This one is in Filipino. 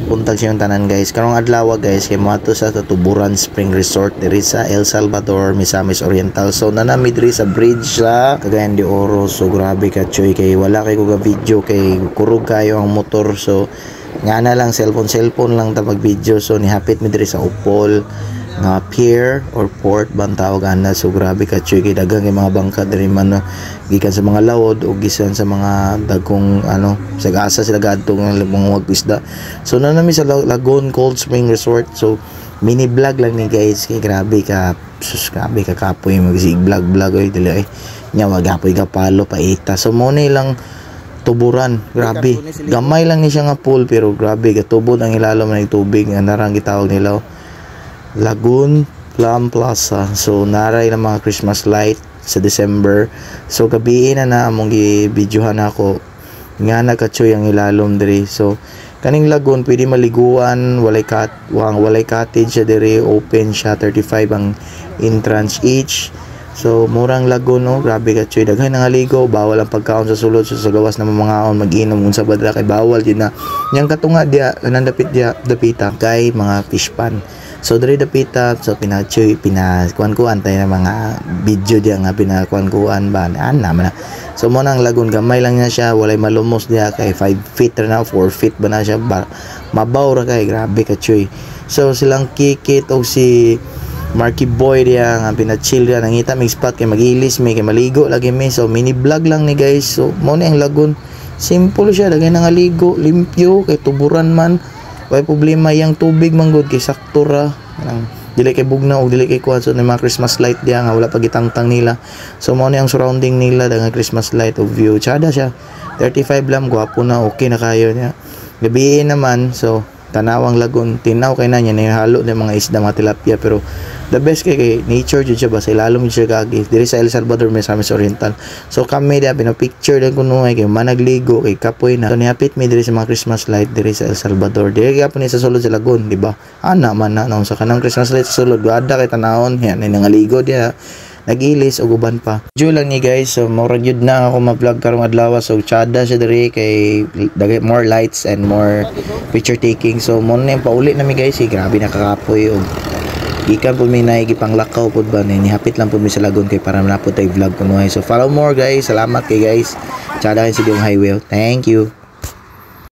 buntag siyang tanan guys. Karong adlaw guys kay moadto sa Tuburan Spring Resort diri sa El Salvador, Misamis Oriental. So nanami diri sa bridge sa Cagayan de Oro. So grabe ka choy kay wala kay ko ga video kay kurog kayo ang motor. So nga na lang cellphone lang ta mag video. So nihapit mi diri sa Upol nga pier or port bang tawag ana. So grabe ka choy kay daghang kay mga bangka diri man no, gikan sa mga lawod o gisan sa mga dagkong sagasa sila gadto nga mga isda. So nanami sa Lagoon Cold Spring Resort. So mini vlog lang ni guys kay grabe ka kapoy magsig vlog oy dili ay nya wagapoy ka palo paita. So mo ni lang Tuburan, grabe gamay lang ni siya nga pool pero grabe katubod ang ilalom ng tubig nga narang gitawag nila Lagoon Plum Plaza. So naray ng mga Christmas light sa December. So gabi na among gi-videohan ako nga nakatsoy ang ilalom diri. So kaning lagoon pwede maliguan, walay cottage siya diri, open siya, 35 ang entrance each. So murang lagoon no, grabe ka choy, daghan nga ligo, bawal ang pagkaon sa sulod. So sa gawas na mga mag-inom unsa badra kay bawal din na yang katunga dia nandapit dia dapita kay mga fish pan. So diri dapita so pinachoy pinakuan tayo ng mga video dia nga pinakuan ba ana man. So mo nang lagoon gamay lang niya siya, walay malumos dia kay 5 feet na 4 feet ba na siya mabaw ra kay grabe ka choy. So silang Kikit o si Marky Boy dia nga pinachill dia nangita mig spot kay magilis may kay maligo lagi mi. So mini vlog lang ni guys. So mo ni ang lagoon simple siya, dagay nga ligo limpyo kay tuburan man. Way problema yang tubig manggod kay sakto ra dili kay bugna o dili kay kuan. So mga Christmas light dia nga wala pa gitangtang nila. So mo ni ang surrounding nila daghang Christmas light o view tsada siya 35 lang, gwapo na, okay na kayo niya. Gabi naman so tanawang lagoon tinaw kay na niya nihalo ng mga isda mga tilapia pero the best kay nature jud siya ba sa ilalom siya gagi diri sa El Salvador, Misamis Oriental. So kami dia picture din kuno kay managligo kay kapoy na. So nihapit mi diri sa mga Christmas light diri sa El Salvador. Diri gyapon ni sa sulod sa lagoon, di ba? Ana man na sa kanang Christmas light sa sulod gada kay tanawon yan ni nangaligo dia nagilis o guban pa. Diyo lang ni guys. So mura jud na ako ma-vlog karong adlaw. So tsada siya diri kay more lights and more picture taking. So mo na pauli na mi guys, grabe nakakapoy og ikan po may naigipanglakaw po ba nihapit lang po mi sa lagoon kay para malapot ay vlog ko no. So follow more guys, salamat kay guys, tsada kayo sa Diong Highway, thank you.